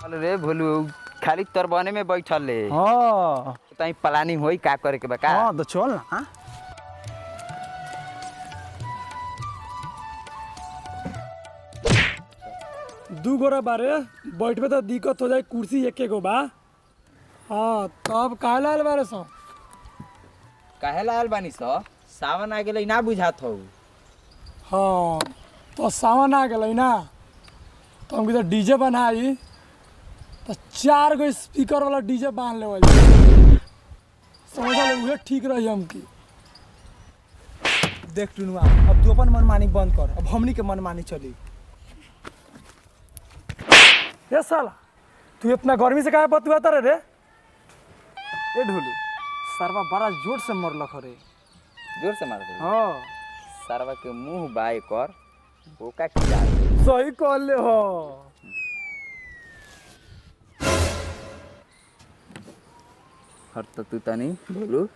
रे भोलू खाली तोर बने में बैठल ले। हाँ तई प्लानिंग होई का करे के बा का। हाँ तो चल ना। दू गोरा बारे बैठबे तो दिक्कत हो जाए, कुर्सी एक गो बा। हाँ तब काहे लाल बारे सो काहे लाल बानी सो सावन आ गेलै ना बुझात हो। हाँ तो सावन आ गई ना, तो हम किधर डीजे बनाई तो 4 गो स्पीकर वाला डीजे बांध ले समझ ले, उहे ठीक रही हमकी। देख टुनुआ, अब तू अपन मनमानी बंद कर, अब हमनी के मनमानी चली। ये साला तू इतना गर्मी से काहे बतुआता रे? ए ढोलू, सरवा बड़ा जोर से मरलक रे। जोर से मार दे। हाँ सरवा के मुंह बाय कर बोका की जा। सही कह ले हो। हर तो तू तनी बोलू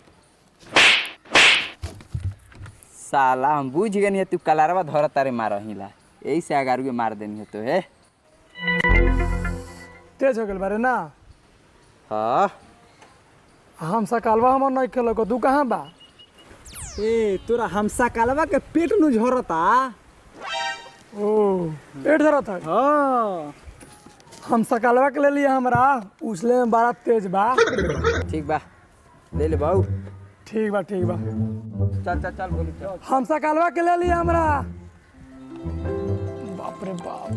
साला हम बुझ गनी तू कलारवा धर तारे मारहिला, यही से अगारू के मार देनी है तो है। तेज हो गल बारे ना। हाँ हम सकालवा हमर नहीं खेलो, तू कहाँ बा? ए तोरा हमसा कालवा के पेट नु झरता। ओ पेट धरत है। हाँ हम सकालवा के ले लिया हमरा, उसले में बड़ा तेज बा। ठीक बा ले ले बाऊ। ठीक बा ठीक बा। चल चल चल बोली चल। हम सकालवा के ले लिया हमरा। बाप रे बाप।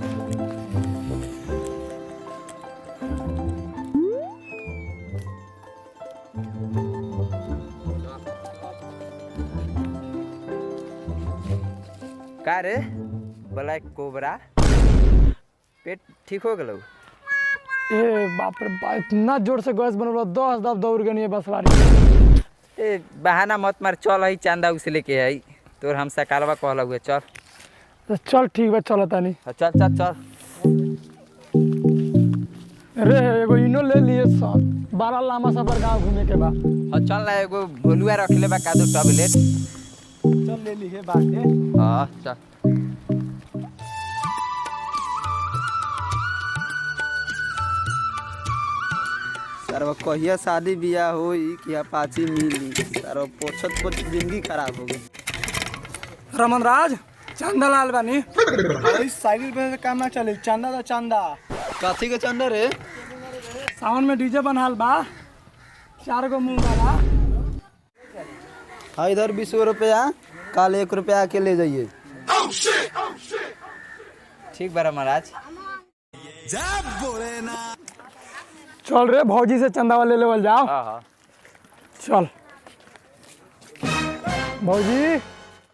का रे ब्लैक कोबरा पेट ठीक हो गलो? ए बाप रे बाप, इतना जोर से गैस बनल 10 दब दौड़ गनी बसवारी। ए बहाना मत मार, चल है चांदा उसे लेके आई तोर हम सकालवा कहला हुए। चल तो चल ठीक बा, चल तानी। चल चल चल। रे एगो इनो ले लिए सन, 12 लामा सफर गांव घूमे के बा। हाँ चल ना, एगो भोलुआ रख ले बा का दो टैबलेट। चल ले ली है बात है। हाँ चल। सारा कहिया शादी बियाह होई कि अपाची मिली, सारा पोछत पोछ जिंदगी खराब हो गई। रमन राज चंदा लाल बानी। अरे साइकिल पे काम ना चले, चंदा दा चंदा। काथी के चंदा रे? सावन में डीजे बनहाल बा, 4 गो मुंह वाला। हाँ इधर 20 रुपया, कल 1 रुपया के ले जाइए। ठीक बा महाराज। चल रे भौजी से चंदा वाले लेवल जाओ। हाँ हाँ चल भौजी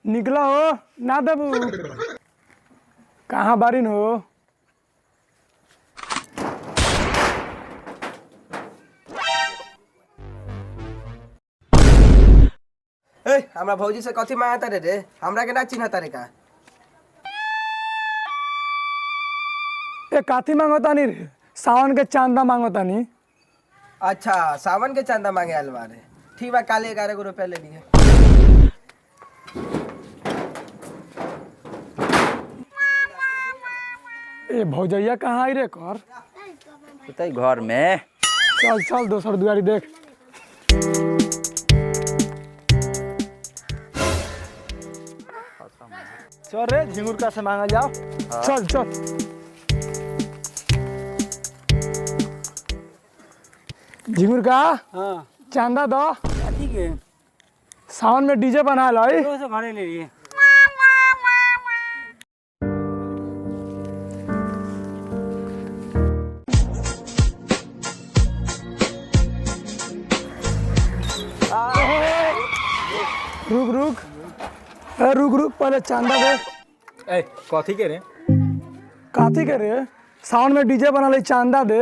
निकला हो ना देबू? कहाँ बारिन हो? ए हमरा भौजी से कथी मांगता रे? हमरा के ना चिन्हता रे का? ए काथी मांगतानी रे? सावन के चांदा मांगतानी। अच्छा सावन के चंदा मांगे आल बारे। ठीक बा, काले 11 गो रुपया ले लिए। ए भौजैया कहाँ आई रे कर? तो घर में। चल चल दोसर दुआरी देख। चल रे झिंगुर का से मांगा जाओ। चल चल। झिंगुर का हाँ चांदा दो। ठीक है, सावन में डीजे बना लाई। तो से घरे ले लिए। रुक रुक, ए रुक रुक, पहले चांदा दे। ए कथी के रे? काथी के रे? सावन में डीजे बना लाई, चांदा दे।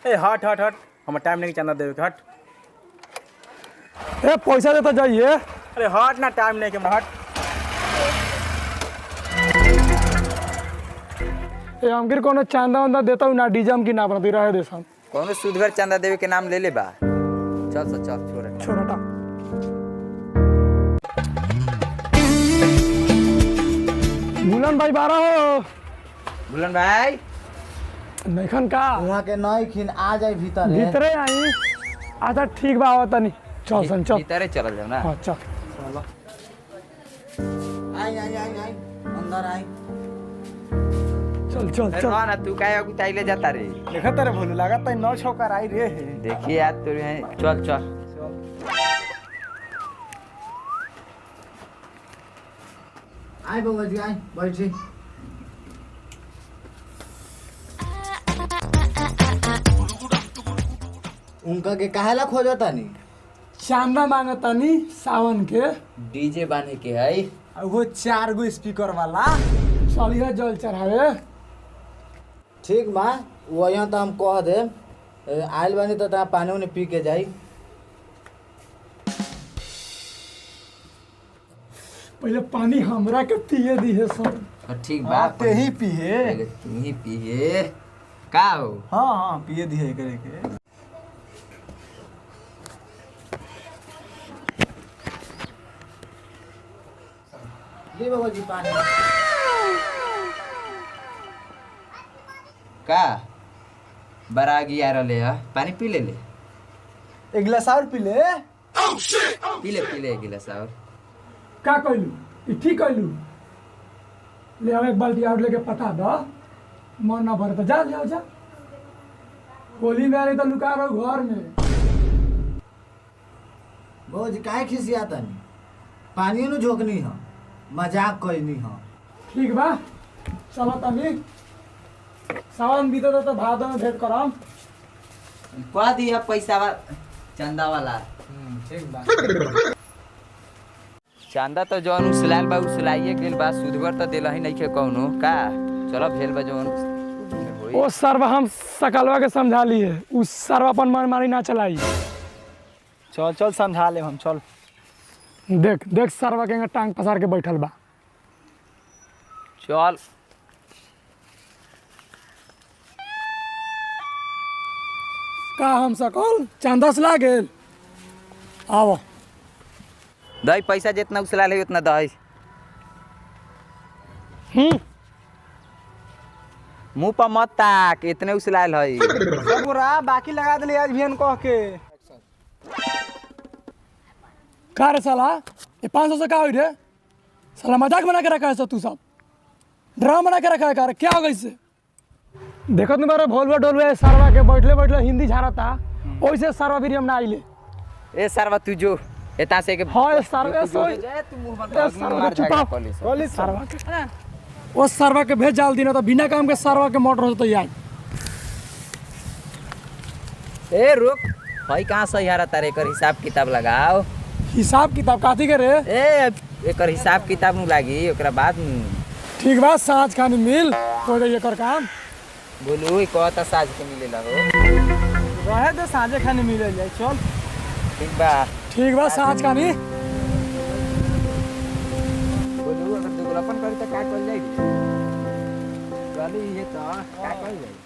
ए हट हट हट, हम टाइम नहीं चंदा देवे के, हट। ए पैसा देता जाइए। अरे हट ना, टाइम नहीं के हट। ए हमकिर कोनो चांदा वांदा देता हूँ ना, डीजे हम की ना बनती रहे दे सन। कौन सुधगर चांदा देवे के नाम ले ले बा। चल चल चल छोड़। छोड़ता भूलन भाई 12 हो। भूलन भाई नैखन का वहाँ के नई खिन आ जाए भीतर भीतरे आई। अच्छा ठीक बा आवत तनी। चल सन चल। भीतरे चल जाओ ना। हाँ चल। आई आई आई आई अंदर आई। चल चल अरे चल। ना तू काहे अगुताई ले जाता रे। देखा तेरे भोलू लागत है 9 छक्का आई रे। देखिए यार तोरे हैं चल चल। आई बाबा जी आई बैठी। उनका के काहेला खोजता नी? चांदा मांगतानी सावन के। डीजे बांधे के है। वो 4 गो स्पीकर वाला। सलिया जल चढ़ावे। ठीक बा वही तो हम कह दे आइल बानी तो ता पानी उन्हें पी के जाई। पहले पानी हमरा के पिए दी है सब। ठीक बा ते ही पिए। पहले तू ही पिए। का हो? हाँ हाँ पिए दिए करे के। ले बाबा जी पानी। का बरागी आ रहे है पानी पी ले। एक गिलास और पी ले। पी ले एक गिलास और। का कहलू? ई ठीक कहलू। ले आओ एक बाल्टी और लेके पटा दो। मन ना भरे तो जा ले आओ जा। होली में आने तो लुका रहो घर में। बाबा जी काहे खिसियाता नी? पानी नु झोकनी है मजाक करनी है। ठीक बा चलो तनी। सावन बीते तो भादो में भेंट करम। कह दिया पैसा चंदा वाला। ठीक बा। चंदा तो जौन उसलाल बा उसलाइए गेल बा सुधगर तो देला ही नहीं के कौनो का। चलो भेल बा जौन ओ सर्व हम सकलवा के समझा लिए। उस सर्व अपन मन मारी ना चलाई। चल चल समझा ले हम चल। देख देख सर्व के टांग पसार के बैठल बा। चल का हम सकल चंदा से लागेल। आओ दही पैसा जितना उसलाल है उतना दही। मुंह पर मत ताक इतने उसलाल है। सब बुरा बाकी लगा दिले आज भी कह के। का रे साला ये 500 से का हुई रे? साला मजाक बना के रखा है तू सब। ड्रामा बना के रखा है। का क्या हो गई से? देखो तुम्हारे भोलवा डोलवे सरवा के बैठले बैठले हिंदी झाड़ता। ओइसे सरवा भी हम ना आइले। ए सरवा तू जो एता से के हाँ ये सरवा सोई तू मुंह सरवा चुपा कॉलेज सरवा के ओ सरवा के भेज जाल दिन तो बिना काम के सरवा के मोटर हो तो यार। ए रुक भाई कहाँ सही हारा तारे कर हिसाब किताब लगाओ। हिसाब किताब काथी के रे? ए एकर हिसाब किताब नु लागी ओकरा बाद ठीक बा साँझ खानी मिल हो जाइए कर काम। बोलू कहता साज के मिलेला हो। रहे तो साँझे खाने मिले जाए चल। ठीक बा ठीक बा साँझ खानी। बोलू अगर दुगलापन करी तो का कर जाएगी। गाली ये तो का कर जाएगी।